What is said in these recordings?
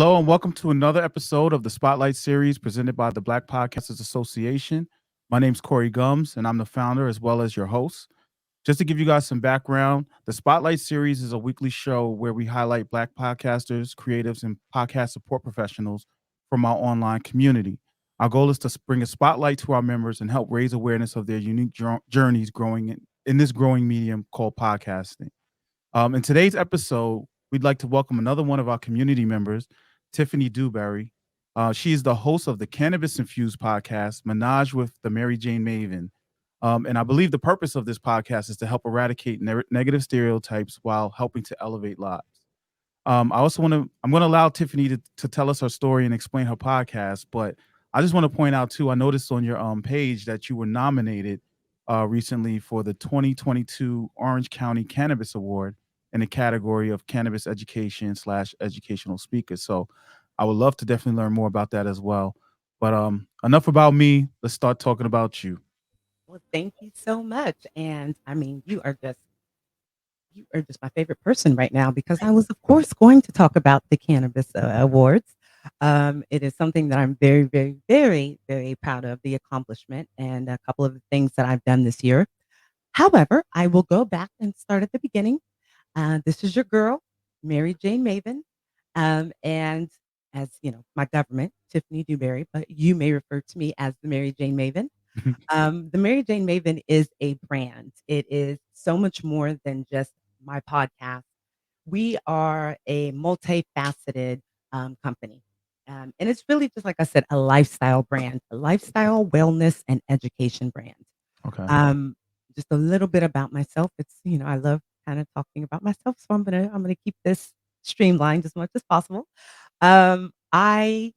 Hello and welcome to another episode of the Spotlight series presented by the Black Podcasters Association. My name's Corey Gums and I'm the founder as well as your host. Just to give you guys some background, the Spotlight series is a weekly show where we highlight Black podcasters, creatives, and podcast support professionals from our online community. Our goal is to bring a spotlight to our members and help raise awareness of their unique journeys growing in this growing medium called podcasting. In today's episode, we'd like to welcome another one of our community members, Tiffany Dewberry. She is the host of the Cannabis Infused podcast, Ménage with the MariJayne Maven. And I believe the purpose of this podcast is to help eradicate negative stereotypes while helping to elevate lives. I'm going to allow Tiffany to tell us her story and explain her podcast, but I just want to point out too, I noticed on your page that you were nominated recently for the 2022 Orange County Cannabis Award in the category of cannabis education / educational speaker. So I would love to definitely learn more about that as well. But enough about me. Let's start talking about you. Well, thank you so much. And I mean, you are just my favorite person right now because I was, of course, going to talk about the Cannabis Awards. It is something that I'm very, very, very, very proud of the accomplishment and a couple of the things that I've done this year. However, I will go back and start at the beginning. This is your girl, MariJayne Maven. And as you know, my government, Tiffany Dewberry, but you may refer to me as the MariJayne Maven. The MariJayne Maven is a brand. It is so much more than just my podcast. We are a multifaceted company. And it's really just like I said, a lifestyle brand, a lifestyle, wellness, and education brand. Okay. Um, just a little bit about myself. I love kind of talking about myself, so I'm gonna keep this streamlined as much as possible. I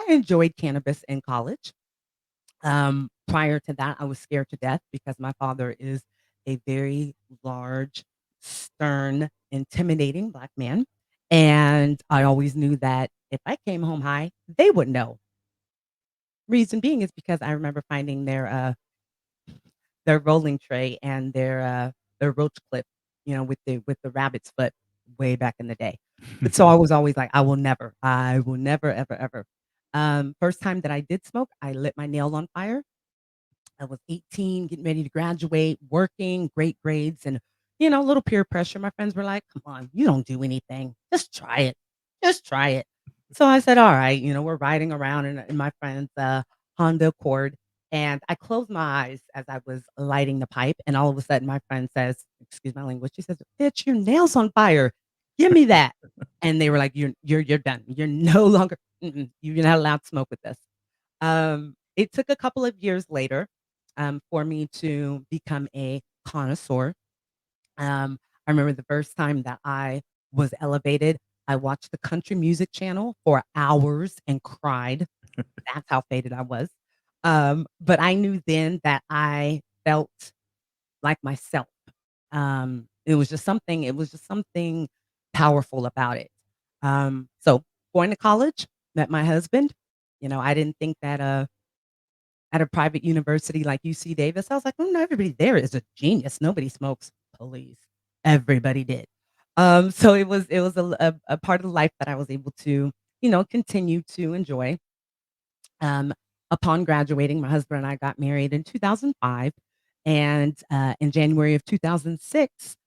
enjoyed cannabis in college. Prior to that, I was scared to death because my father is a very large, stern, intimidating black man. And I always knew that if I came home high, they would know. Reason being is because I remember finding their rolling tray and their roach clip, with the rabbit's foot way back in the day. But so I was always like, I will never, ever, ever. First time that I did smoke, I lit my nail on fire. I was 18, getting ready to graduate, working, great grades, and a little peer pressure. My friends were like, "Come on, you don't do anything. Just try it. Just try it." So I said, "All right." We're riding around in my friend's Honda Accord, and I closed my eyes as I was lighting the pipe, and all of a sudden, my friend says, "Excuse my language." She says, "Bitch, your nails on fire. Give me that." And they were like, "You're done. You're no longer. You're not allowed to smoke with this." It took a couple of years later for me to become a connoisseur. I remember the first time that I was elevated, I watched the country music channel for hours and cried. That's how faded I was. But I knew then that I felt like myself. It was just something powerful about it. So going to college, met my husband. I didn't think that at a private university like UC Davis, I was like, "Oh, no, everybody there is a genius. Nobody smokes." Please. Everybody did. So it was a part of life that I was able to, continue to enjoy. Um, Upon graduating, my husband and I got married in 2005, and in January of 2006,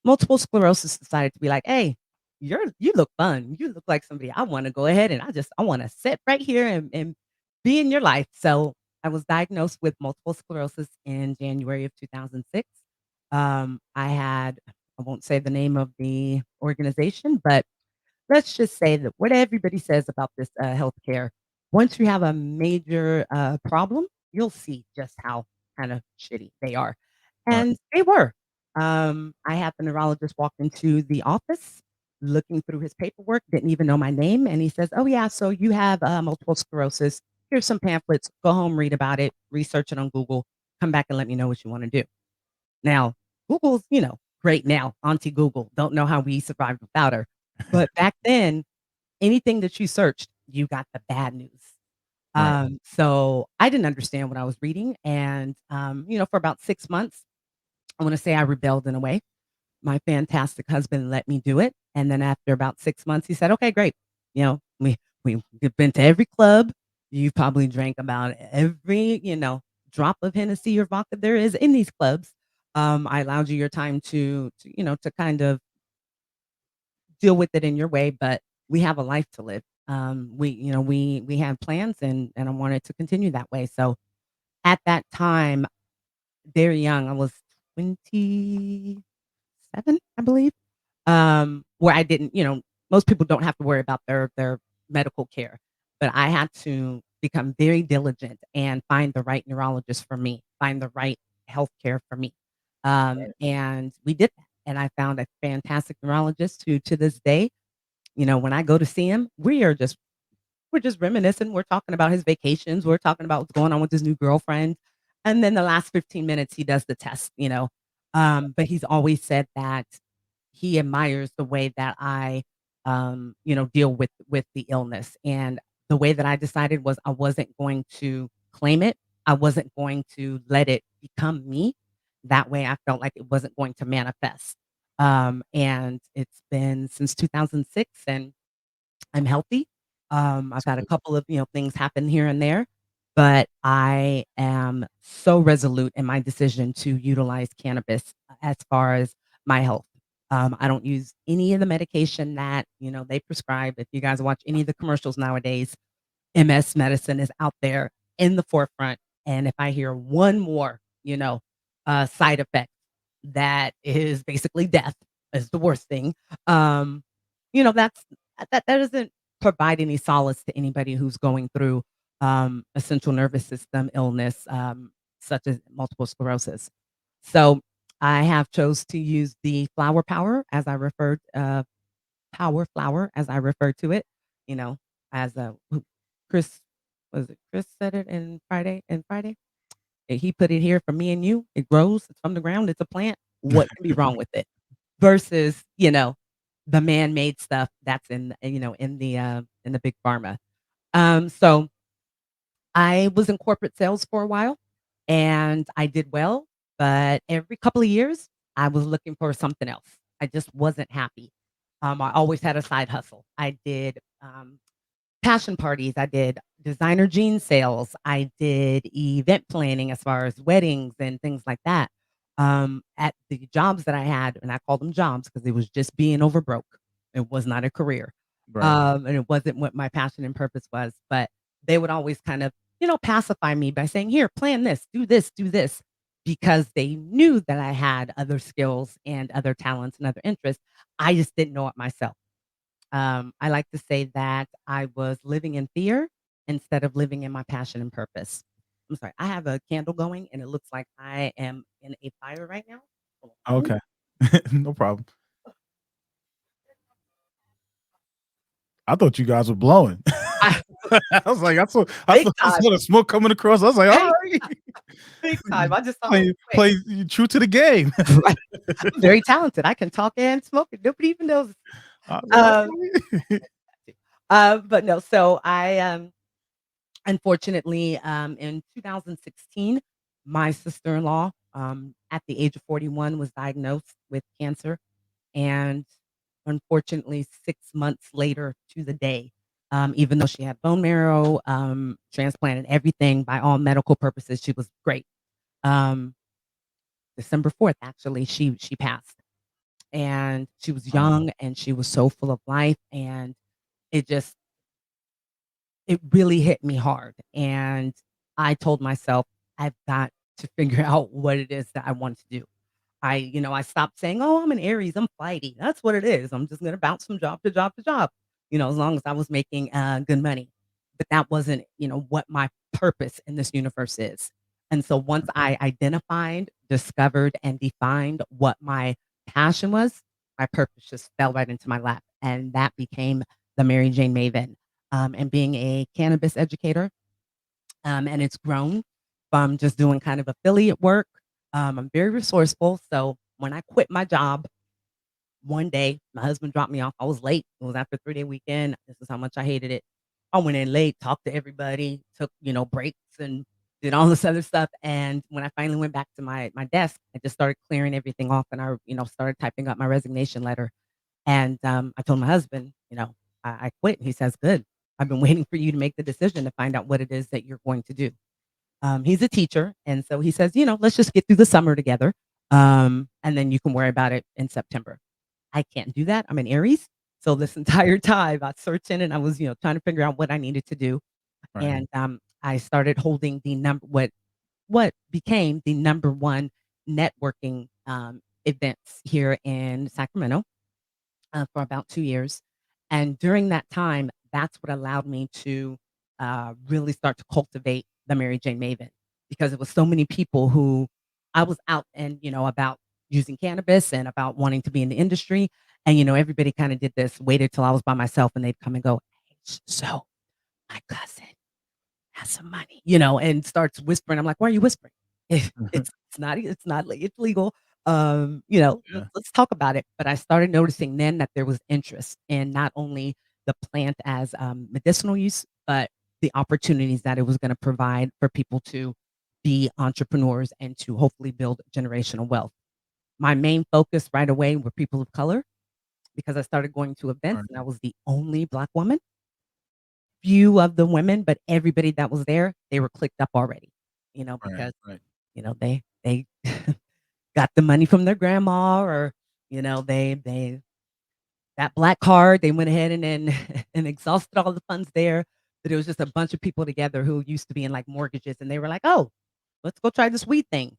multiple sclerosis decided to be like, "Hey, you look fun. You look like somebody I want to go ahead and I want to sit right here and be in your life." So I was diagnosed with multiple sclerosis in January of 2006. I won't say the name of the organization, but let's just say that what everybody says about this healthcare, once you have a major problem, you'll see just how kind of shitty they are. Right. And they were. I had the neurologist walk into the office looking through his paperwork, didn't even know my name. And he says, "Oh, yeah, so you have multiple sclerosis. Here's some pamphlets. Go home, read about it, research it on Google, come back and let me know what you want to do." Now, Google's, great now. Auntie Google. Don't know how we survived without her. But back then, anything that you searched, you got the bad news. Right. So I didn't understand what I was reading. And, for about 6 months, I want to say I rebelled in a way. My fantastic husband let me do it. And then after about 6 months, he said, "Okay, great. You know, we've been to every club. You've probably drank about every, drop of Hennessy or vodka there is in these clubs. I allowed you your time to kind of deal with it in your way, but we have a life to live. We have plans and I wanted to continue that way." So at that time, very young, I was 27, I believe, where I didn't, most people don't have to worry about their medical care, but I had to become very diligent and find the right neurologist for me, find the right healthcare for me. And we did that. And I found a fantastic neurologist who to this day, when I go to see him, we're just reminiscing. We're talking about his vacations. We're talking about what's going on with his new girlfriend. And then the last 15 minutes, he does the test. But he's always said that he admires the way that I, deal with the illness. And the way that I decided was I wasn't going to claim it. I wasn't going to let it become me. That way I felt like it wasn't going to manifest. And it's been since 2006 and I'm healthy. I've had a couple of, things happen here and there, but I am so resolute in my decision to utilize cannabis as far as my health. I don't use any of the medication that, they prescribe. If you guys watch any of the commercials nowadays, MS medicine is out there in the forefront. And if I hear one more, side effect that is basically death is the worst thing. Um, that's that doesn't provide any solace to anybody who's going through a central nervous system illness, such as multiple sclerosis. So I have chose to use the flower power as I referred power flower as I refer to it, you know, as a Chris was it Chris said it in Friday? He put it here for me and you. It grows, it's from the ground, it's a plant. What can be wrong with it? Versus, the man-made stuff that's in the big pharma. So I was in corporate sales for a while and I did well, but every couple of years I was looking for something else. I just wasn't happy. I always had a side hustle. I did passion parties, I did designer jean sales, I did event planning as far as weddings and things like that. At the jobs that I had, and I call them jobs because it was just being over broke. It was not a career. Right. And it wasn't what my passion and purpose was, but they would always kind of, pacify me by saying, "Here, plan this, do this," because they knew that I had other skills and other talents and other interests. I just didn't know it myself. I like to say that I was living in fear instead of living in my passion and purpose. I'm sorry, I have a candle going and it looks like I am in a fire right now. Hold on. Okay. No problem. I thought you guys were blowing. I, I was like, I big saw time, the smoke coming across. I was like, all big, right. big time. I just thought it was quick. Play true to the game. Right. I'm very talented. I can talk and smoke it. Nobody even knows. I was like, all Um, right. but no, so I unfortunately in 2016, my sister-in-law at the age of 41 was diagnosed with cancer. And unfortunately, 6 months later to the day, even though she had bone marrow, transplant and everything by all medical purposes, she was great. Um, December 4th, actually, she passed. And she was Wow. young and she was so full of life. And it just it really hit me hard. And I told myself, I've got to figure out what it is that I want to do. I stopped saying, "Oh, I'm an Aries, I'm flighty." That's what it is. I'm just gonna bounce from job to job to job, as long as I was making good money. But that wasn't, what my purpose in this universe is. And so once I identified, discovered, and defined what my passion was, my purpose just fell right into my lap. And that became the MariJayne Maven. And being a cannabis educator, and it's grown from just doing kind of affiliate work. I'm very resourceful. So when I quit my job, one day my husband dropped me off. I was late. It was after a 3-day weekend. This is how much I hated it. I went in late, talked to everybody, took, breaks and did all this other stuff. And when I finally went back to my desk, I just started clearing everything off and I, started typing up my resignation letter. And I told my husband, I quit. He says, good. I've been waiting for you to make the decision to find out what it is that you're going to do. He's a teacher. And so he says, let's just get through the summer together. And then you can worry about it in September. I can't do that. I'm an Aries. So this entire time I was searching and I was, trying to figure out what I needed to do. Right. And I started holding the what became the number one networking events here in Sacramento for about 2 years. And during that time, that's what allowed me to really start to cultivate the MariJayne Maven because it was so many people who I was out and, about using cannabis and about wanting to be in the industry. And, everybody kind of did this, waited till I was by myself and they'd come and go, hey, so my cousin has some money, and starts whispering. I'm like, "Why are you whispering? It's legal. Yeah. Let's talk about it." But I started noticing then that there was interest in not only the plant as medicinal use, but the opportunities that it was going to provide for people to be entrepreneurs and to hopefully build generational wealth. My main focus right away were people of color because I started going to events Right. and I was the only Black woman. Few of the women, but everybody that was there, they were clicked up already, Right. because, Right. they got the money from their grandma or, they that black card, they went ahead and then and exhausted all the funds there. But it was just a bunch of people together who used to be in like mortgages and they were like, "Oh, let's go try this weed thing."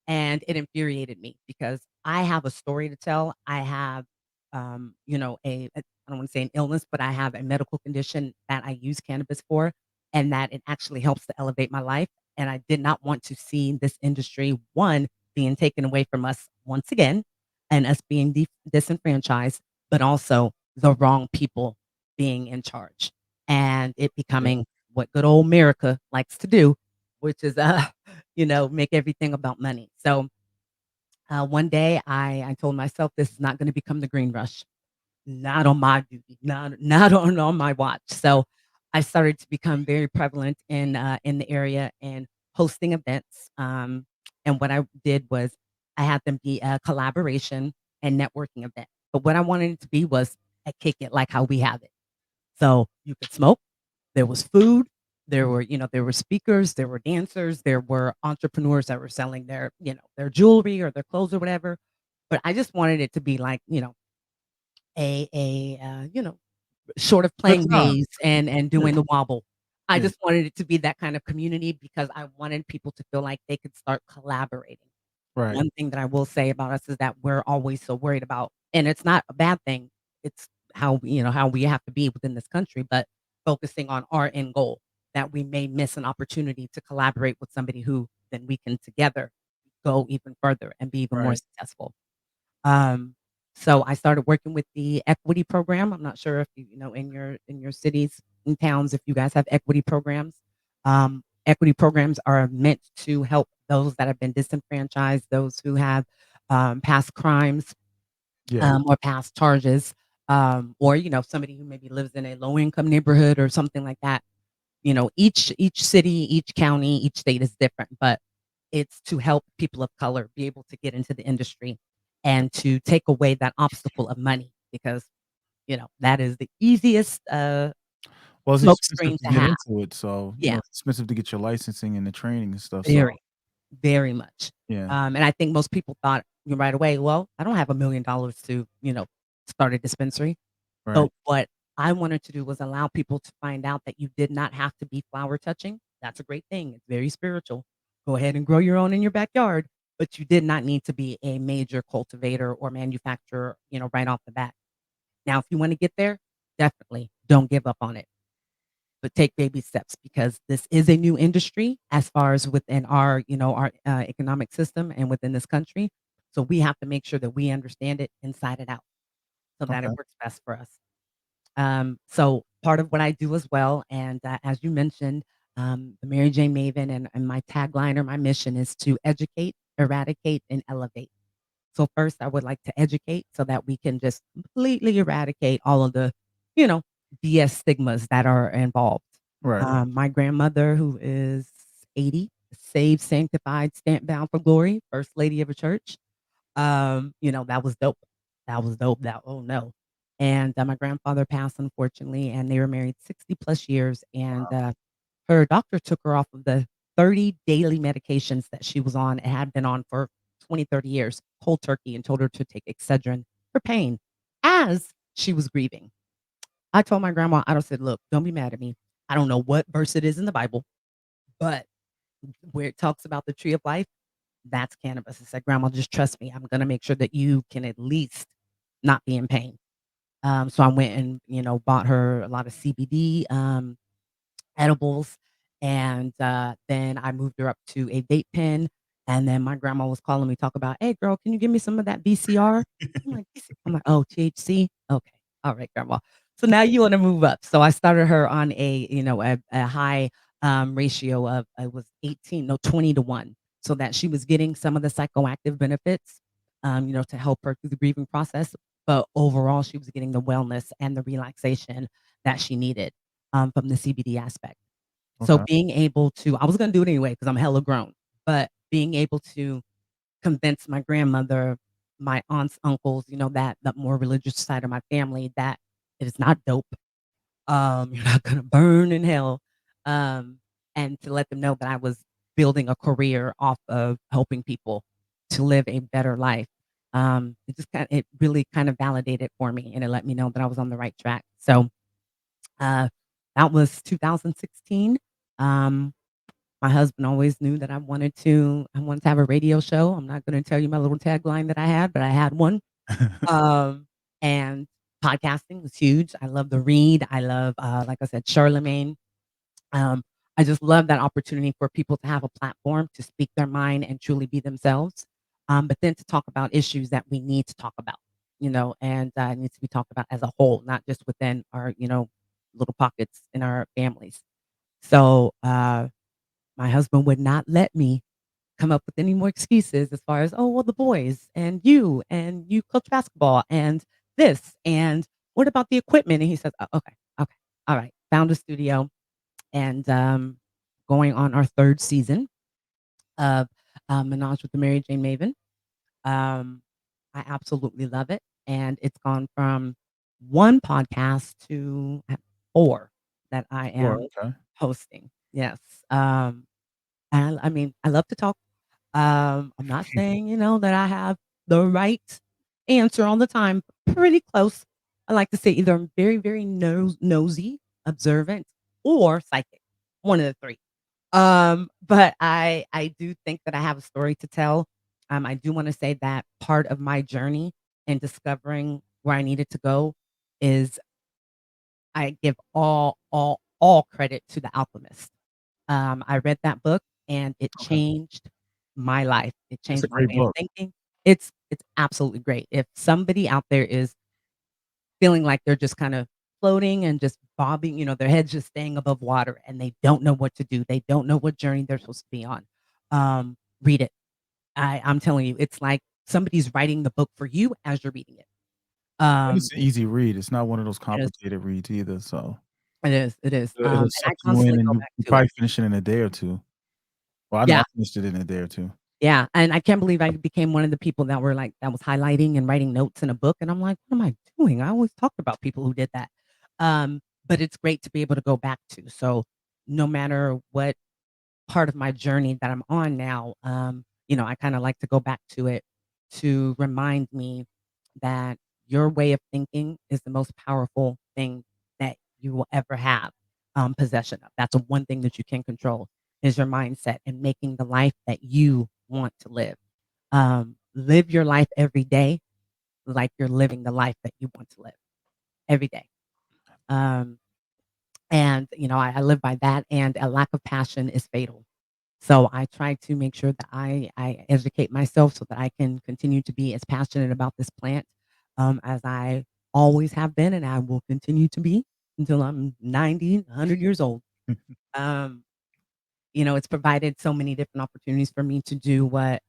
And it infuriated me because I have a story to tell. I have, I don't want to say an illness, but I have a medical condition that I use cannabis for, and that it actually helps to elevate my life. And I did not want to see this industry, one, being taken away from us once again, and us being disenfranchised, but also the wrong people being in charge and it Yeah. becoming what good old America likes to do, which is make everything about money. So one day I told myself this is not going to become the green rush, not on my duty, not on my watch. So I started to become very prevalent in the area and hosting events. And what I did was I had them be a collaboration and networking event. But what I wanted it to be was a kick it like how we have it. So you could smoke, there was food, there were speakers, there were dancers, there were entrepreneurs that were selling their jewelry or their clothes or whatever. But I just wanted it to be like, a short of Good playing time. maze and Yeah. doing the wobble. I Yeah. just wanted it to be that kind of community because I wanted people to feel like they could start collaborating. Right. One thing that I will say about us is that we're always so worried about and it's not a bad thing. It's how we have to be within this country, but focusing on our end goal that we may miss an opportunity to collaborate with somebody who then we can together go even further and be even more Right. successful. Um, so I started working with the equity program. I'm not sure if in your cities and towns if you guys have equity programs. Equity programs are meant to help those that have been disenfranchised, those who have past crimes Yeah. or past charges, or somebody who maybe lives in a low income neighborhood or something like that. Each city, each county, each state is different, but it's to help people of color be able to get into the industry and to take away that obstacle of money because, that is the easiest, Well, it's smoke expensive screen to to get have. into it, so, Yeah, it's expensive to get your licensing and the training and stuff, so very, very much. yeah. And I think most people thought right away, "Well, I don't have $1,000,000 to, start a dispensary." Right. But what I wanted to do was allow people to find out that you did not have to be flower touching. That's a great thing. It's very spiritual. Go ahead and grow your own in your backyard, but you did not need to be a major cultivator or manufacturer, right off the bat. Now, if you want to get there, definitely don't give up on it, but take baby steps because this is a new industry as far as within our economic system and within this country. So we have to make sure that we understand it inside and out so that it Okay. works best for us. So part of what I do as well, and as you mentioned, the MariJayne Maven and my tagline or my mission is to educate, eradicate, and elevate. So first, I would like to educate so that we can just completely eradicate all of the, you know, BS stigmas that are involved. Right. My grandmother, who is 80, saved, sanctified, stamped bound for glory, first lady of a church. That was dope. That was dope. That oh no. And my grandfather passed, unfortunately, and they were married 60 plus years. And Wow. her doctor took her off of the 30 daily medications that she was on and had been on for 20, 30 years, cold turkey, and told her to take Excedrin for pain as she was grieving. I told my grandma, I said, look, don't be mad at me. I don't know what verse it is in the Bible, but where it talks about the tree of life, that's cannabis. I said, Grandma, just trust me. I'm going to make sure that you can at least not be in pain. So I went and, bought her a lot of CBD edibles, and then I moved her up to a vape pen, and then my grandma was calling me, talk about, "Hey, girl, can you give me some of that VCR?" I'm like, "Oh, THC? Okay. All right, grandma. So now you wanna move up." So I started her on a high, ratio of it was 18 no, 20 to 1, so that she was getting some of the psychoactive benefits, to help her through the grieving process, but overall, she was getting the wellness and the relaxation that she needed, from the CBD aspect. So Okay. being able to I was gonna do it anyway because 'cause I'm hella grown, but being able to convince my grandmother, my aunts, uncles, that more religious side of my family that it is not dope. You're not gonna burn in hell. Um, and to let them know that I was building a career off of helping people to live a better life. It really kind of validated for me, and it let me know that I was on the right track. So, uh, that was 2016. Um, my husband always knew that I wanted to have a radio show. I'm not gonna tell you my little tagline that I had, but I had one. And podcasting was huge. I love the read. I love, like I said, Charlemagne. Um, I just love that opportunity for people to have a platform to speak their mind and truly be themselves. But then to talk about issues that we need to talk about, and needs to be talked about as a whole, not just within our, little pockets in our families. So my husband would not let me come up with any more excuses as far as, "Oh, well, the boys and you coach basketball and this, and what about the equipment?" And he says, okay, okay, all right." Found a studio and, going on our 3rd season of, Menage with the MariJayne Maven. Um, I absolutely love it, and it's gone from 1 podcast to 4 that I Sure. am Okay. hosting. Yes, and I mean, I love to talk. I'm not saying, that I have the right answer all the time. Pretty close. I like to say either I'm very, very nosy, observant, or psychic. One of the 3. But I do think that I have a story to tell. I do wanna say that part of my journey in discovering where I needed to go is I give all credit to The Alchemist. I read that book and it Okay. changed my life. It It's a changed my great way of book. thinking. It's absolutely great. If somebody out there is feeling like they're just kind of floating and just bobbing, their head's just staying above water and they don't know what to do. They don't know what journey they're supposed to be on. Read it. I'm telling you, it's like somebody's writing the book for you as you're reading it. And Um, it's an easy read. It's not one of those it is. complicated reads either, so It is. It is. it'll And I suck you in, constantly and go you back you to it. probably finish it in a day or 2. Well, I know I Yeah. finished it in a day or 2. Yeah, and I can't believe I became one of the people that were like that was highlighting and writing notes in a book, and I'm like, "What am I doing?" I always talked about people who did that. But it's great to be able to go back to. So no matter what part of my journey that I'm on now, I kinda like to go back to it to remind me that your way of thinking is the most powerful thing that you will ever have, possession of. That's the one thing that you can control is your mindset and making the life that you want to live. Live your life every day like you're living the life that you want to live every day. Um, and I live by that, and a lack of passion is fatal. So I try to make sure that I educate myself so that I can continue to be as passionate about this plant, as I always have been, and I will continue to be until I'm 90, 100 years old. Um, it's provided so many different opportunities for me to do what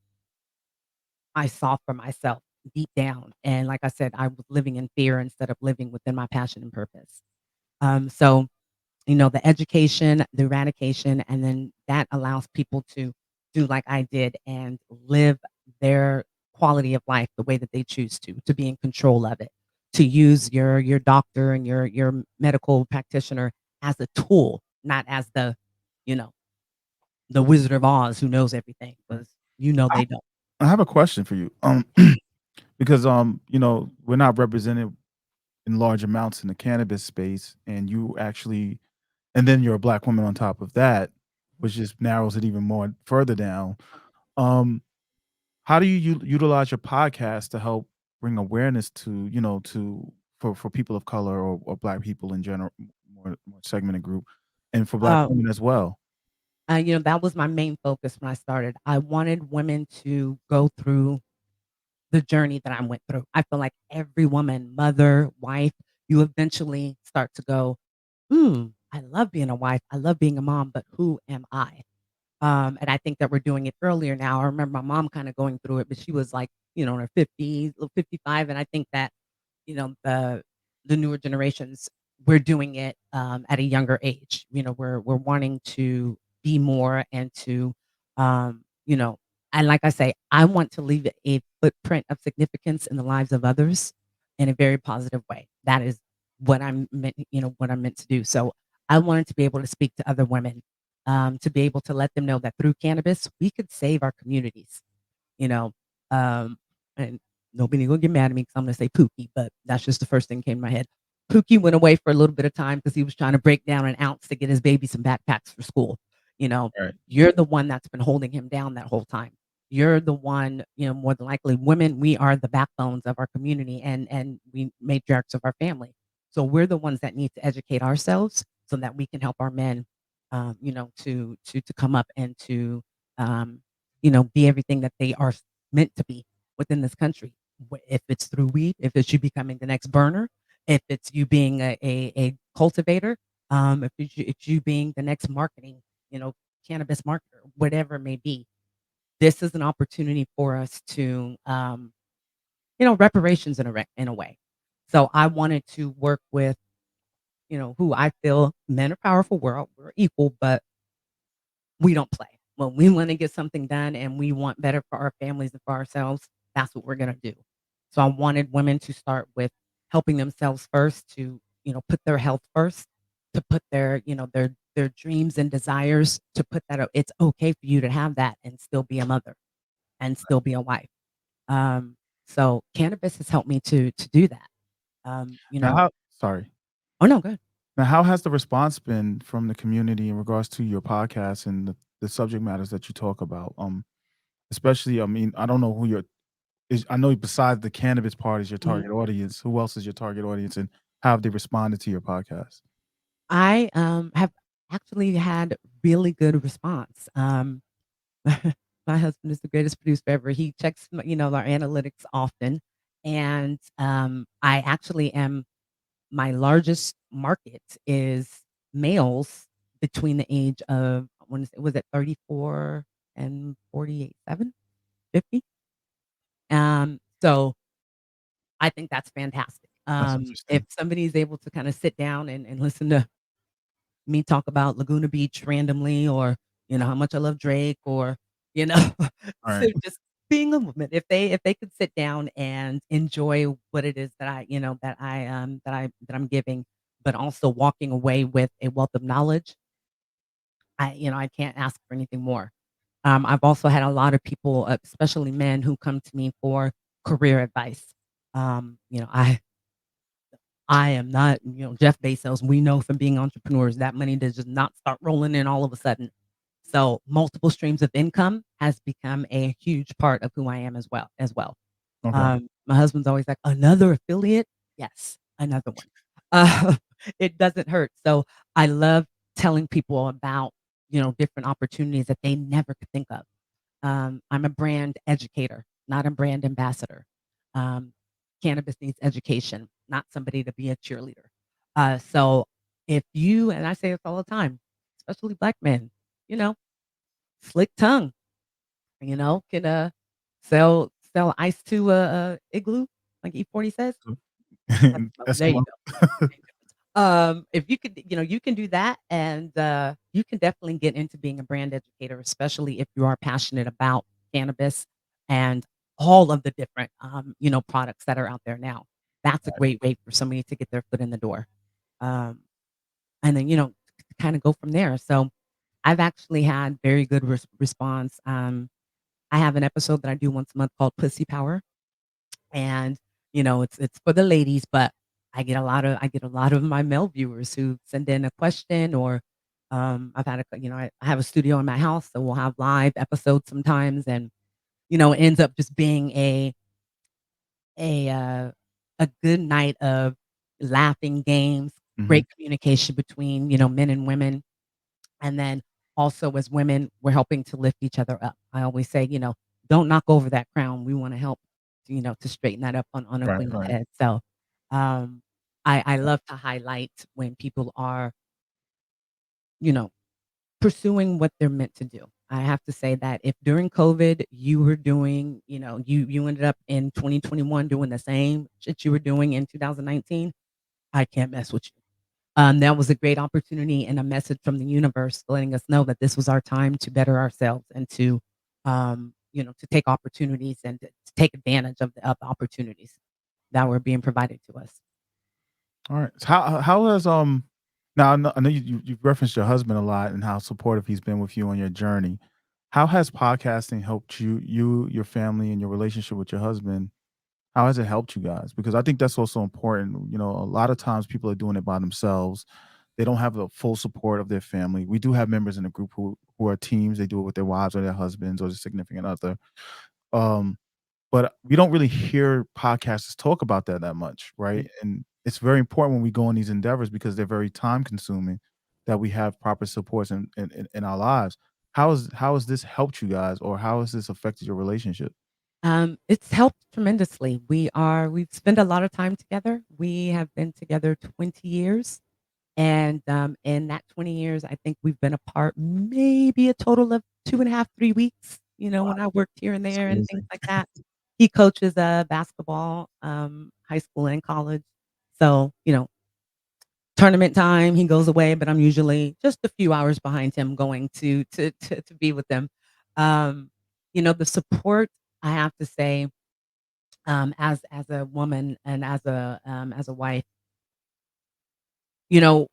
I saw for myself deep down. And like I said, I was living in fear instead of living within my passion and purpose. So the education, the eradication, and then that allows people to do like I did and live their quality of life the way that they choose to be in control of it. to use your doctor and your medical practitioner as a tool, not as you know, the Wizard of Oz who knows everything, Right. because I they don't. I have a question for you. Because we're not represented in large amounts in the cannabis space, and you actually, and then you're a black woman on top of that, which just narrows it even more further down. Um, how do you utilize your podcast to help bring awareness to, for people of color, or black people in general, more segmented group, and for black Um, women as well? that was my main focus when I started. I wanted women to go through the journey that I went through. I feel like every woman, mother, wife, you eventually start to go, I love being a wife. I love being a mom, but who am I? And I think that we're doing it earlier now. I remember my mom kind of going through it, but she was like, in her 50s, 55. And I think that, you know, the the newer generations, we're doing it at a younger age. We're wanting to be more and to, um, you know, and like I say, I want to leave a footprint of significance in the lives of others in a very positive way. That is what I'm meant to do. So I wanted to be able to speak to other women, to be able to let them know that through cannabis, we could save our communities, you know. Um, and nobody gonna get mad at me because I'm gonna say Pookie, but that's just the first thing that came to my head. Pookie went away for a little bit of time because he was trying to break down an ounce to get his baby some backpacks for school. You know, Right. you're the one that's been holding him down that whole time. You're the one, more than likely, women, we are the backbones of our community and we matriarchs of our family. So we're the ones that need to educate ourselves so that we can help our men, to come up and to, be everything that they are meant to be within this country. If it's through weed, if it's you becoming the next burner, if it's you being a cultivator, if it's you being the next marketing, you know, cannabis marketer, whatever it may be. This is an opportunity for us to, reparations in a way. So I wanted to work with, who I feel men are powerful. We're equal, but we don't play. When we wanna get something done and we want better for our families and for ourselves, that's what we're gonna do. So I wanted women to start with helping themselves first, to, put their health first, to put their dreams and desires, to put that o it's okay for you to have that and still be a mother and still be a wife. Um, so cannabis has helped me to do that. Um, you Now, know how sorry. Oh, no, good. Now, how has the response been from the community in regards to your podcast and the subject matters that you talk about? Especially, I mean, I don't know who your is. I know besides the cannabis part is your Mhm. target audience. Who else is your target audience, and how have they responded to your podcast? I, have actually had really good response. My husband is the greatest producer ever. He checks, our analytics often, and, I actually am my largest market is males between the age of, I wanna say, was it 34 and 48, 7, 50? So I think that's fantastic. That's If interesting. somebody's able to kinda sit down and listen to me talk about Laguna Beach randomly, or, how much I love Drake, or, you know, All so right. just being a woman. If they could sit down and enjoy what it is that I'm giving, but also walking away with a wealth of knowledge, I can't ask for anything more. I've also had a lot of people, especially men, who come to me for career advice. I am not, Jeff Bezos. We know from being entrepreneurs that money does just not start rolling in all of a sudden. So multiple streams of income has become a huge part of who I am as well. Okay. My husband's always like, "Another affiliate?" Yes, another one. Uh, it doesn't hurt. So I love telling people about, different opportunities that they never could think of. I'm a brand educator, not a brand ambassador. Um, Cannabis needs education, not somebody to be a cheerleader. So if you, and I say this all the time, especially black men, you know, slick tongue, can sell ice to a igloo, like E40 says. There you Eskimo. go. If you could, you can do that, and you can definitely get into being a brand educator, especially if you are passionate about cannabis and all of the different, products that are out there now. that's a great way for somebody to get their foot in the door. Um, and then, kind of go from there. So I've actually had very good response. I have an episode that I do once a month called Pussy Power, and it's for the ladies, but I get a lot of my male viewers who send in a question, or I've had I have a studio in my house, so we'll have live episodes sometimes, and it ends up just being a uh, a good night of laughing, games, Mhm. great communication between men and women, and then also as women, we're helping to lift each other up. I always say, don't knock over that crown. We want to help, to straighten that up on a Right, queen's right. head. So, um, I love to highlight when people are, you know, pursuing what they're meant to do. I have to say that if during COVID you were doing, you ended up in 2021 doing the same shit you were doing in 2019, I can't mess with you. That was a great opportunity and a message from the universe letting us know that this was our time to better ourselves and to take opportunities and to take advantage of the opportunities that were being provided to us. All right. So how has now I know you've referenced your husband a lot and how supportive he's been with you on your journey. How has podcasting helped you, your family, and your relationship with your husband? How has it helped you guys? Because I think that's also important. You know, a lot of times people are doing it by themselves. They don't have the full support of their family. We do have members in the group who are teams. They do it with their wives or their husbands or their significant other. Um, but we don't really hear podcasters talk about that much, right? Mm. And it's very important when we go on these endeavors because they're very time consuming that we have proper supports in our lives. How has this helped you guys, or how has this affected your relationship? It's helped tremendously. We've spent a lot of time together. We have been together 20 years. And in that 20 years, I think we've been apart maybe a total of 2.5, 3 weeks, Wow, when I worked here and that's there and things amazing. like that. He coaches basketball, high school and college. So, tournament time, he goes away, but I'm usually just a few hours behind him going to be with them. Um, the support, I have to say, as a woman and as a wife, you know,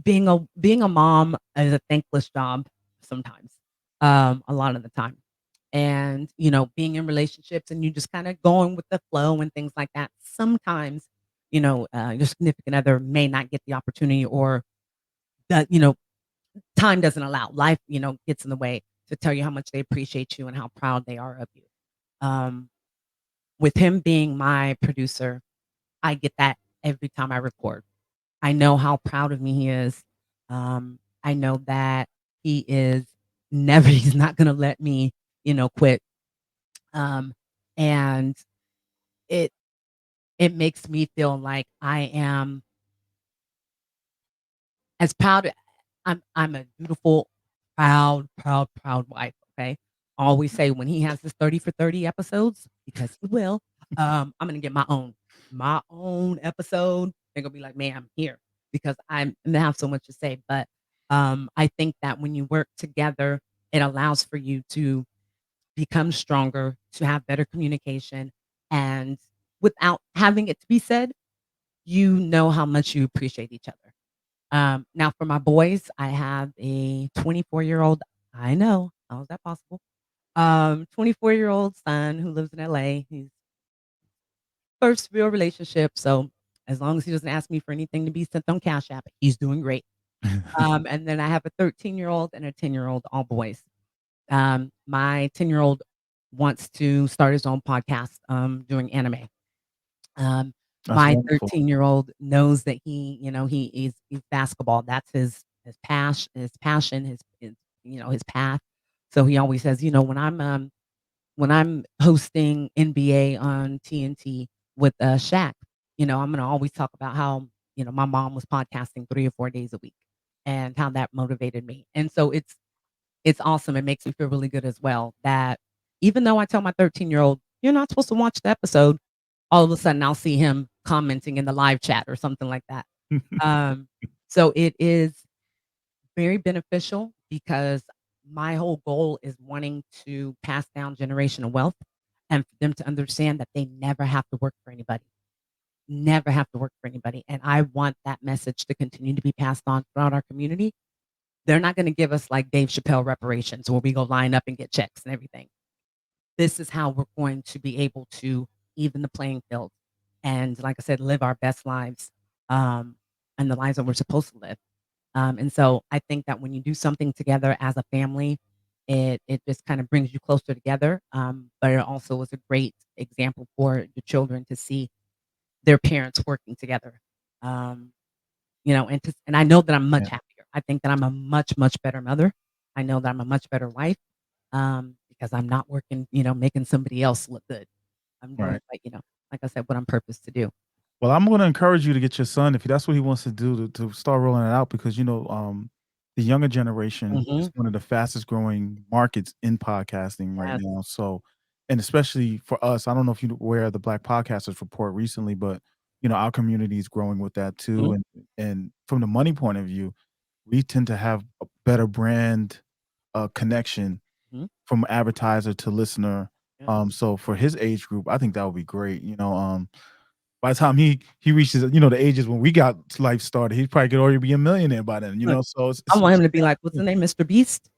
being a mom is a thankless job sometimes, a lot of the time. And, being in relationships and you just kinda going with the flow and things like that. Sometimes, your significant other may not get the opportunity or that, time doesn't allow. Life, gets in the way to tell you how much they appreciate you and how proud they are of you. Um, with him being my producer, I get that every time I record. I know how proud of me he is. I know that he is never he's not gonna let me, quit. Um, and it it makes me feel like I am as proud. I'm a dutiful, proud, proud, proud wife, okay? I always say when he has his 30 for 30 episodes, because he will, I'm gonna get my own episode. They're gonna be like, "Man, I'm here," because I'm gonna have so much to say. But I think that when you work together, it allows for you to become stronger, to have better communication, and without having it to be said, you know how much you appreciate each other. Now for my boys, I have a 24-year-old. I know, how is that possible? 24-year-old son who lives in LA. He's first real relationship, so as long as he doesn't ask me for anything to be sent on Cash App, he's doing great. And then I have a 13-year-old and a 10-year-old, all boys. My 10-year-old wants to start his own podcast, doing anime. Um, That's my wonderful. 13-year-old knows that he's basketball. That's his passion, his path. So he always says, when I'm hosting NBA on TNT with Shaq, I'm gonna always talk about how, my mom was podcasting 3 or 4 days a week and how that motivated me. And so it's awesome. It makes me feel really good as well that even though I tell my 13-year-old, "You're not supposed to watch the episode," all of a sudden I'll see him commenting in the live chat or something like that. Um, so it is very beneficial because my whole goal is wanting to pass down generational wealth and for them to understand that they never have to work for anybody. never have to work for anybody. And I want that message to continue to be passed on throughout our community. They're not going to give us like Dave Chappelle reparations where we go line up and get checks and everything. This is how we're going to be able to even the playing field and, like I said, live our best lives, um, and the lives that we're supposed to live. And so I think that when you do something together as a family, it just kind of brings you closer together. But it also is a great example for your children to see their parents working together. Um, and I know that I'm much Yeah. happier. I think that I'm a much, much better mother. I know that I'm a much better wife, because I'm not working, making somebody else look good. I'm doing Right. what, like I said, what I'm purposed to do. Well, I'm going to encourage you to get your son if that's what he wants to do to start rolling it out because the younger generation is Mhm. one of the fastest growing markets in podcasting right Yes. now. So, and especially for us, I don't know if you aware of the Black Podcasters report recently, but our community is growing with that too. Mhm. And from the money point of view, we tend to have a better brand connection Mhm. from advertiser to listener. Yes. So for his age group, I think that would be great. By the time he reaches, the ages when we got life started, he'd probably could already be a millionaire by then, Look, so I it's want him to be like, what's his name, Mr. Beast?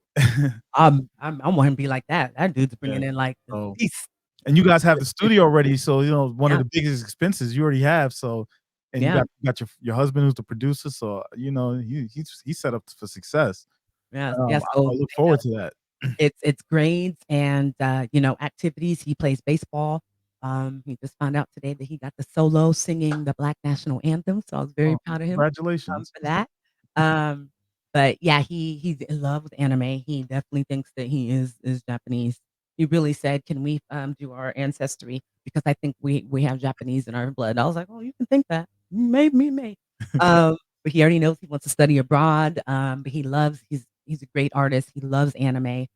I want him to be like that. That dude's yeah. bringing in like the So beast. and you guys have the studio already, so, one of Yeah, the biggest expenses you already have, so and you yeah, got your husband who's the producer, so, he's set up for success. yes, yeah. So I look forward to that. it's grades and, activities. He plays baseball. He just found out today that he got the solo singing the Black National Anthem, so I was very Oh, proud of him, congratulations. for that. Um, but yeah, he's in love with anime. He definitely thinks that he is Japanese. He really said, "Can we, do our ancestry? Because I think we have Japanese in our blood." I was like, "Oh, you can think that. May." But he already knows he wants to study abroad, but he's a great artist. He loves anime.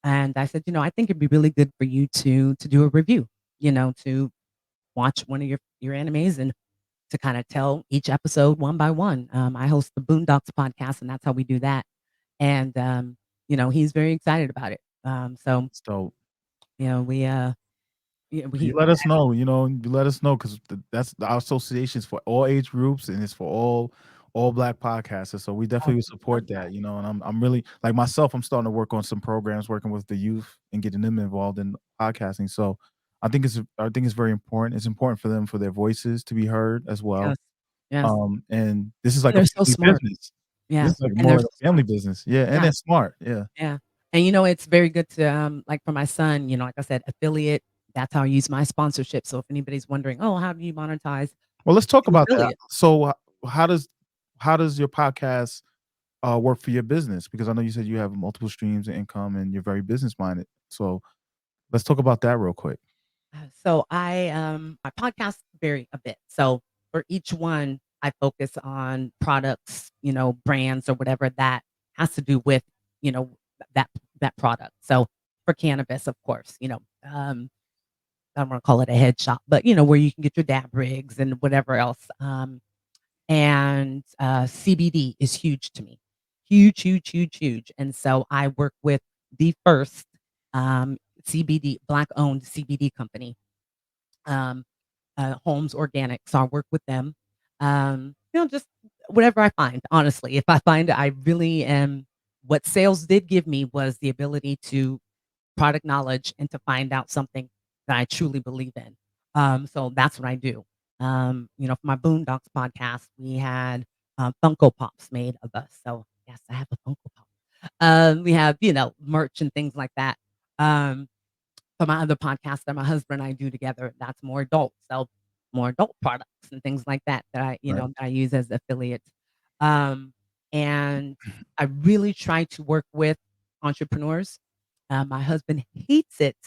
And I said, "I think it'd be really good for you to do a review, to watch one of your animes and to kinda tell each episode one by one." I host the Boondocks podcast, and that's how we do that. And, he's very excited about it. So We, yeah, you we let us know, you let us know because that's our associations for all age groups and it's for all Black podcasters. So we oh, definitely would we love support that. that, and I'm really like myself, I'm starting to work on some programs working with the youth and getting them involved in podcasting. So I think it's very important. It's important for them for their voices to be heard as well. Yes. Yes. And this is And like a they're so family smart. business. This Yeah, is like and more they're of so a family smart. business. Yeah, and Yeah. they're smart. Yeah. Yeah. And it's very good to, like for my son, like I said, affiliate, that's how I use my sponsorship. So if anybody's wondering, "Oh, how do you monetize?" Well, let's talk Do about that. affiliate. So, how does your podcast work for your business? Because I know you said you have multiple streams of income and you're very business minded. So let's talk about that real quick. So my podcasts vary a bit. So for each one, I focus on products, brands or whatever that has to do with, you know, that that product. So for cannabis, of course, I don't want to call it a head shop, but where you can get your dab rigs and whatever else. And CBD is huge to me. Huge, huge, huge, huge. And so I work with the first CBD, black owned CBD company, um, Holmes Organic. So I work with them. Just whatever I find, honestly. If I find I really am, what sales did give me was the ability to product knowledge and to find out something that I truly believe in. So that's what I do. For my Boondocks podcast, we had Funko Pops made of us. So yes, I have a Funko Pop. We have, merch and things like that. Um, for my other podcast that my husband and I do together, that's more adult. So more adult products and things like that that Right. I use as affiliates. Um, and I really try to work with entrepreneurs. My husband hates it,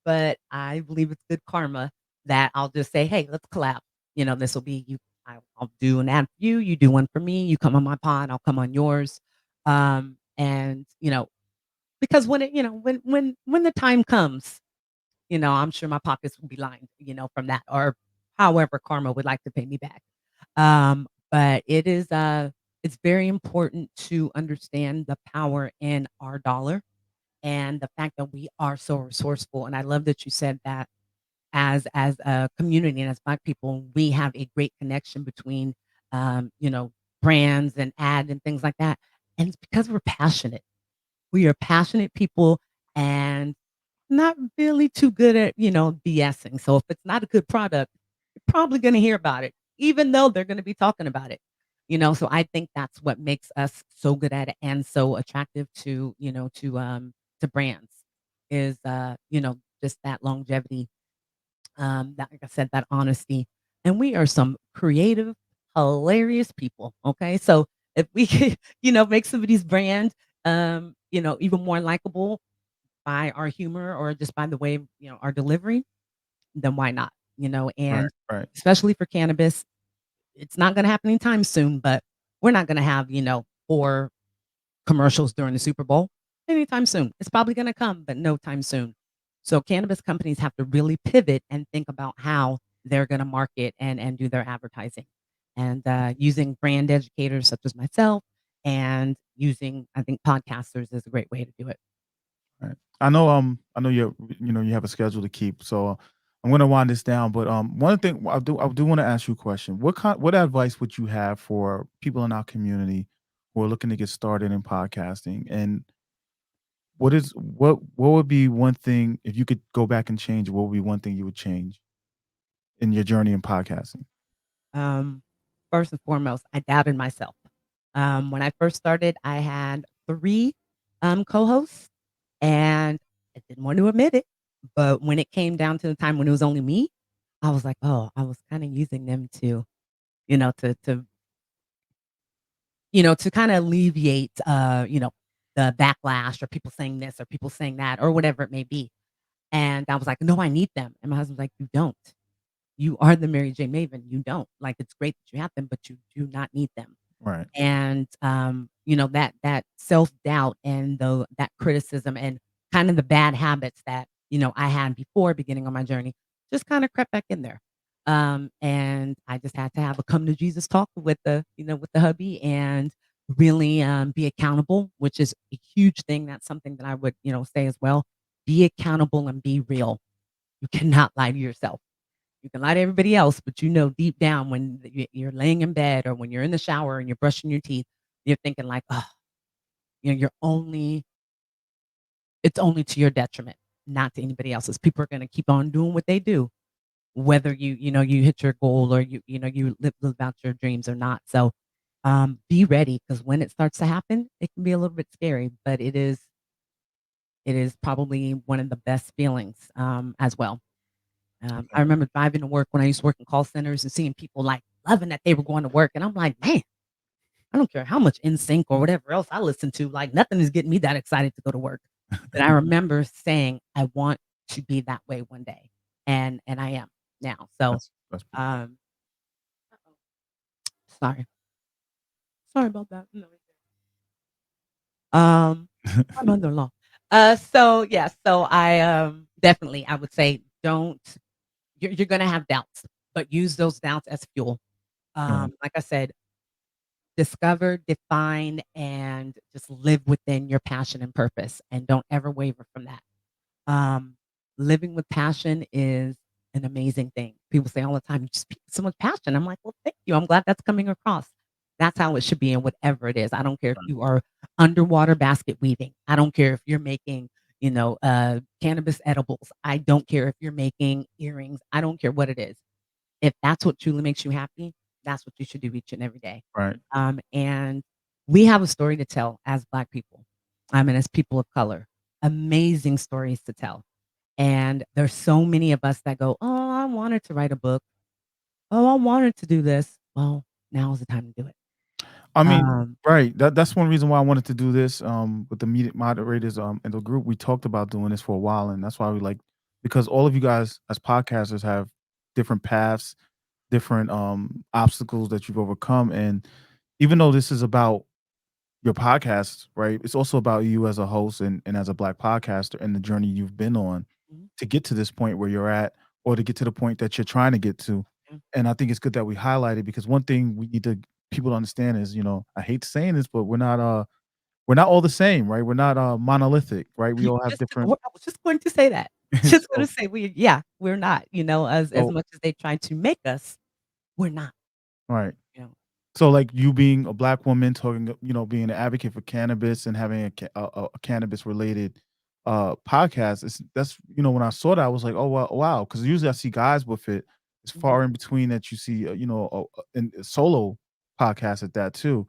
but I believe it's good karma that I'll just say, "Hey, let's collab." This will be you. I'll do an ad for you. You do one for me. You come on my pod. I'll come on yours. And because when it, when the time comes, I'm sure my pockets will be lined, from that or however karma would like to pay me back. But it's very important to understand the power in our dollar and the fact that we are so resourceful. And I love that you said that as a community and as Black people, we have a great connection between, you know, brands and ad and things like that, and it's because we're passionate. We are passionate people and not really too good at, you know, BSing. So if it's not a good product, you're probably gonna hear about it, even though they're gonna be talking about it. You know, so I think that's what makes us so good at it and so attractive to, you know, to brands is you know, just that longevity, that like I said, that honesty. And we are some creative, hilarious people. Okay. So if we could, you know, make somebody's brand you know, even more likable by our humor or just by the way, you know, our delivery, then why not? You know, Right, and right, especially for cannabis, it's not gonna happen anytime soon, but we're not gonna have, you know, 4 commercials during the Super Bowl anytime soon. It's probably gonna come, but no time soon. So cannabis companies have to really pivot and think about how they're gonna market and do their advertising. And, using brand educators such as myself and using, I think, podcasters is a great way to do it. right. I know you have a schedule to keep, so I'm gonna wind this down. But one thing I do want to ask you a question. What advice would you have for people in our community who are looking to get started in podcasting? And what would be one thing if you could go back and change? What would be one thing you would change in your journey in podcasting? Um, First and foremost, I doubted myself. When I first started, I had 3 co-hosts, and I didn't want to admit it. But when it came down to the time when it was only me, I was like, "Oh, I was kind of using them to, you know, to you know, to kind of alleviate, you know, the backlash or people saying this or people saying that or whatever it may be." And I was like, "No, I need them." And my husband's like, "You don't. You are the MariJayne Maven. You don't. Like, it's great that you have them, but you do not need them." Right, And, you know, that self-doubt and that criticism and kind of the bad habits that, you know, I had before beginning on my journey just kinda crept back in there. And I just had to have a come to Jesus talk with the, you know, with the hubby and really, be accountable, which is a huge thing. That's something that I would, you know, say as well. Be accountable and be real. You cannot lie to yourself. You can lie to everybody else, but you know deep down when you're laying in bed or when you're in the shower and you're brushing your teeth, you're thinking like, "Oh, you know, it's only to your detriment, not to anybody else's." People are gonna keep on doing what they do, whether you know, you hit your goal or you know, you live out your dreams or not. So, be ready because when it starts to happen, it can be a little bit scary, but it is probably one of the best feelings, as well. I right, remember driving to work when I used to work in call centers and seeing people, like, loving that they were going to work, and I'm like, "Man, I don't care how much NSYNC or whatever else I listen to, like, nothing is getting me that excited to go to work." But I remember saying, "I want to be that way one day," and I am now. So, that's beautiful. um uh-oh, sorry. Sorry about that. No, my mother-in-law. So, yeah, so definitely, I would say don't you're gonna have doubts, but use those doubts as fuel. Right, Like I said, discover, define, and just live within your passion and purpose, and don't ever waver from that. Um, Living with passion is an amazing thing. People say all the time, "You just speak with so much passion." I'm like, "Well, thank you. I'm glad that's coming across." That's how it should be in whatever it is. I don't care if right, you are underwater basket weaving. I don't care if you're making, you know, cannabis edibles. I don't care if you're making earrings. I don't care what it is. If that's what truly makes you happy, that's what you should do each and every day. right. And we have a story to tell as Black people, and as people of color, amazing stories to tell. And there's so many of us that go, "Oh, I wanted to write a book. Oh, I wanted to do this." Well, now is the time to do it. I mean, Um, right. That's one reason why I wanted to do this with the media moderators in the group. We talked about doing this for a while, and that's why we like because all of you guys as podcasters have different paths, different obstacles that you've overcome, and even though this is about your podcast, right? It's also about you as a host and as a black podcaster and the journey you've been on mhm, to get to this point where you're at or to get to the point that you're trying to get to. yeah. And I think it's good that we highlight it because one thing we need to people to understand is, I hate saying this, but we're not all the same, right? We're not monolithic, right? We You all have just different I was just going to say that. Just gonna So, say we're not, as so much as they try to make us, we're not, right. you know. So, like you being a black woman, talking, being an advocate for cannabis and having a cannabis related podcast. That's when I saw that, I was like, oh wow, because usually I see guys with it. It's Mhm. far in between that you see, in solo podcasts at that too.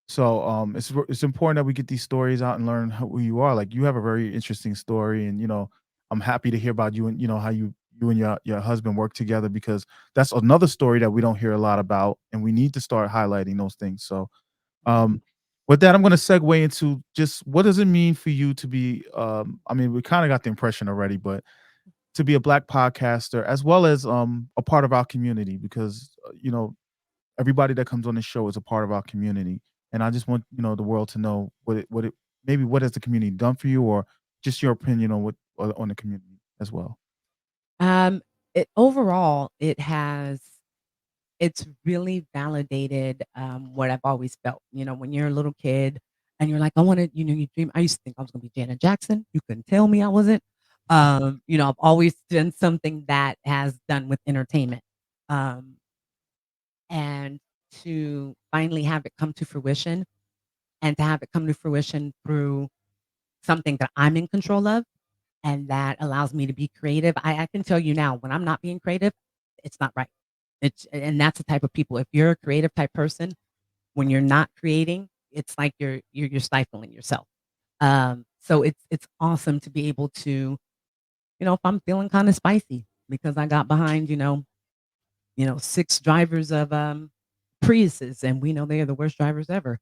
So it's important that we get these stories out and learn who you are. Like you have a very interesting story, and I'm happy to hear about you and how you and your husband work together, because that's another story that we don't hear a lot about, and we need to start highlighting those things. So um, with that, I'm going to segue into just what does it mean for you to be. I mean, we kind of got the impression already, but to be a black podcaster as well as a part of our community, because everybody that comes on the show is a part of our community, and I just want the world to know what it maybe what has the community done for you, or just your opinion on what on the community as well. Um, overall, it's really validated, what I've always felt. When you're a little kid and you're like, I wanted, you dream. I used to think I was gonna be Janet Jackson. You couldn't tell me I wasn't. I've always done something that has done with entertainment. Um, and to finally have it come to fruition, and to have it come to fruition through something that I'm in control of, and that allows me to be creative. I can tell you now, when I'm not being creative, it's not right. And that's the type of people. If you're a creative type person, when you're not creating, it's like you're stifling yourself. So it's awesome to be able to, if I'm feeling kind of spicy because I got behind, 6 drivers of, Priuses, and we know they are the worst drivers ever,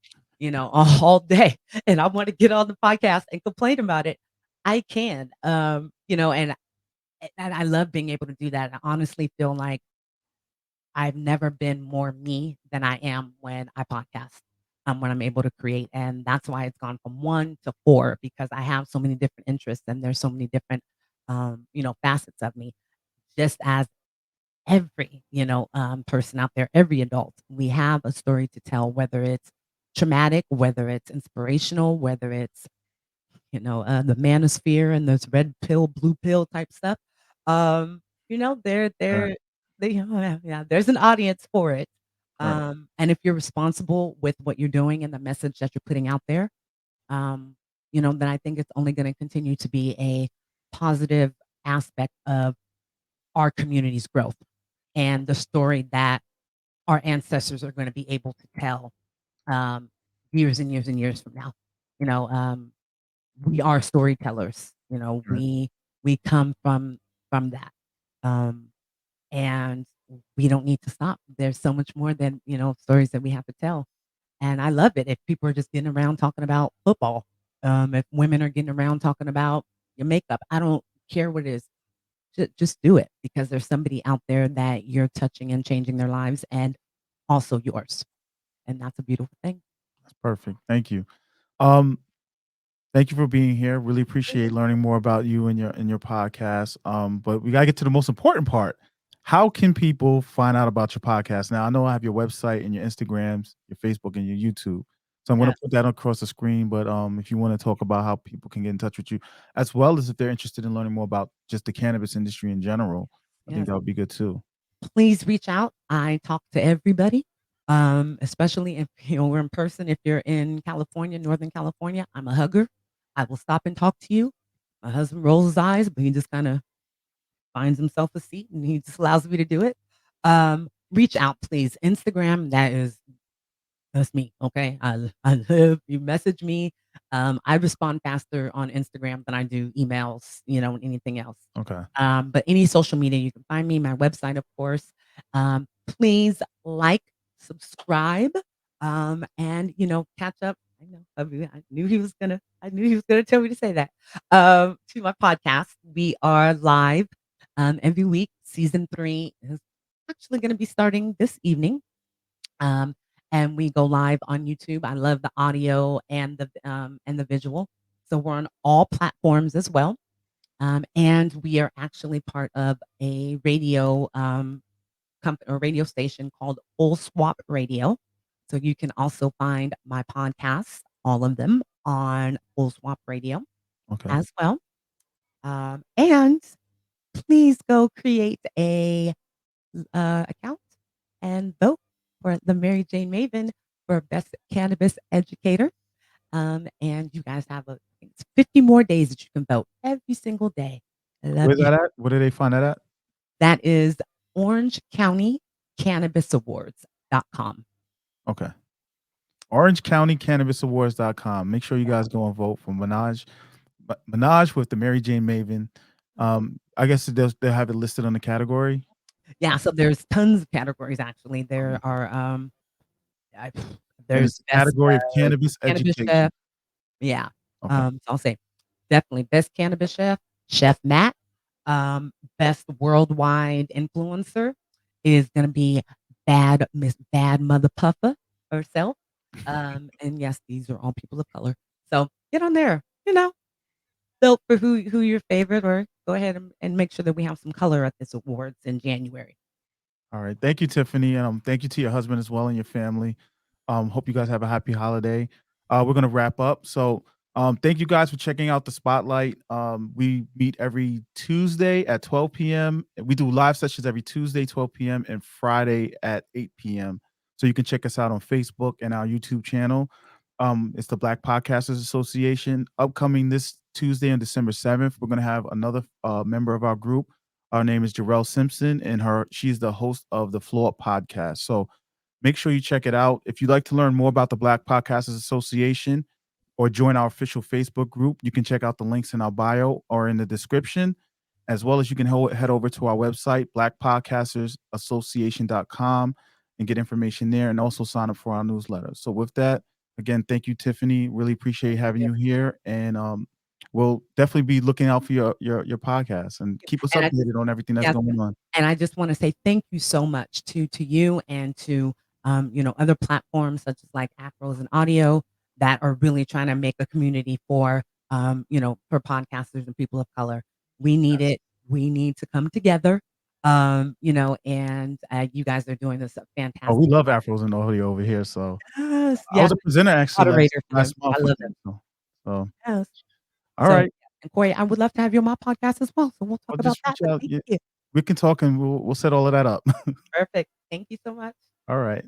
all day, and I wanna get on the podcast and complain about it, I can, and I love being able to do that. I honestly feel like I've never been more me than I am when I podcast, when I'm able to create, and that's why it's gone from 1 to 4, because I have so many different interests and there's so many different, facets of me, just as every, person out there, every adult, we have a story to tell, whether it's traumatic, whether it's inspirational, whether it's, the manosphere and this red pill, blue pill type stuff. You know, they're Right, they're they yeah, there's an audience for it. right. And if you're responsible with what you're doing and the message that you're putting out there, um, then I think it's only going to continue to be a positive aspect of our community's growth and the story that our ancestors are going to be able to tell, um, years and years and years from now. You know, um, we are storytellers. Right. We come from that, um, and we don't need to stop. There's so much more than stories that we have to tell, and I love it if people are just getting around talking about football. If women are getting around talking about your makeup, I don't care what it is. Just do it, because there's somebody out there that you're touching and changing their lives, and also yours, and that's a beautiful thing. That's perfect. Thank you. Um, Thank you for being here. Really appreciate learning more about you and your podcast. But we gotta get to the most important part. How can people find out about your podcast? Now I know I have your website and your Instagrams, your Facebook, and your YouTube. So I'm gonna Yeah. put that across the screen. But if you want to talk about how people can get in touch with you, as well as if they're interested in learning more about just the cannabis industry in general, I think Yes. that would be good too. Please reach out. I talk to everybody, especially if we're in person. If you're in California, Northern California, I'm a hugger. I will stop and talk to you. My husband rolls his eyes, but he just kind of finds himself a seat and he just allows me to do it. Reach out, please. Instagram, that's me. Okay. I live, you message me. I respond faster on Instagram than I do emails, and anything else. Okay. But any social media, you can find me, my website, of course. Please like, subscribe, and catch up. I knew he was gonna tell me to say that. To my podcast. We are live every week. Season 3 is actually gonna be starting this evening. Um, and we go live on YouTube. I love the audio and the visual. So we're on all platforms as well. And we are actually part of a radio or radio station called Full Swap Radio. So you can also find my podcasts, all of them, on Full Swap Radio Okay. as well. And please go create a account and vote for the MariJayne Maven for Best Cannabis Educator. And you guys have it's 50 more days that you can vote every single day. I love Where's you. that at? Where do they find that at? That is Orange County Cannabis Awards.com. Okay. Orange County Cannabis Awards.com. Make sure you guys go and vote for Ménage. Ménage with the MariJayne Maven. I guess they'll have it listed on the category. Yeah, so there's tons of categories actually. There are I, And it's there's the best category of cannabis cannabis education. chef. Yeah. Okay. So I'll say definitely best cannabis chef, Chef Matt. Best worldwide influencer is gonna be Miss Bad Mother Puffer herself. And yes, these are all people of color. So get on there, vote for who your favorite, or go ahead and make sure that we have some color at this awards in January. All right. Thank you, Tiffany. And thank you to your husband as well and your family. Hope you guys have a happy holiday. We're gonna wrap up. So thank you guys for checking out the spotlight. We meet every Tuesday at 12 p.m. We do live sessions every Tuesday, 12 p.m. and Friday at 8 p.m. So you can check us out on Facebook and our YouTube channel. It's the Black Podcasters Association. Upcoming this Tuesday on December 7th, we're gonna have another member of our group. Her name is Jarrell Simpson, and she's the host of the Flow Up podcast. So make sure you check it out. If you'd like to learn more about the Black Podcasters Association or join our official Facebook group, you can check out the links in our bio or in the description, as well as you can head over to our website, blackpodcastersassociation.com, and get information there, and also sign up for our newsletter. So with that, again, thank you, Tiffany. Really appreciate having you here. And we'll definitely be looking out for your podcast, and keep us And I just updated on everything that's Yes, going on. and I just wanna say thank you so much to you and to, other platforms such as like Afros and Audio that are really trying to make a community for podcasters and people of color. We need Yes. it. We need to come together, and, you guys are doing this Oh, we fantastic love job. Afros and audio over here. So Yes, I yes, was a presenter actually moderator for them. last month I with love them. them. So Yes. all So, right. yeah, and Corey, I would love to have you on my podcast as well, so we'll talk I'll about just that, reach but out. thank Yeah, you. we can talk and we'll set all of that up. Perfect. Thank you so much. All right.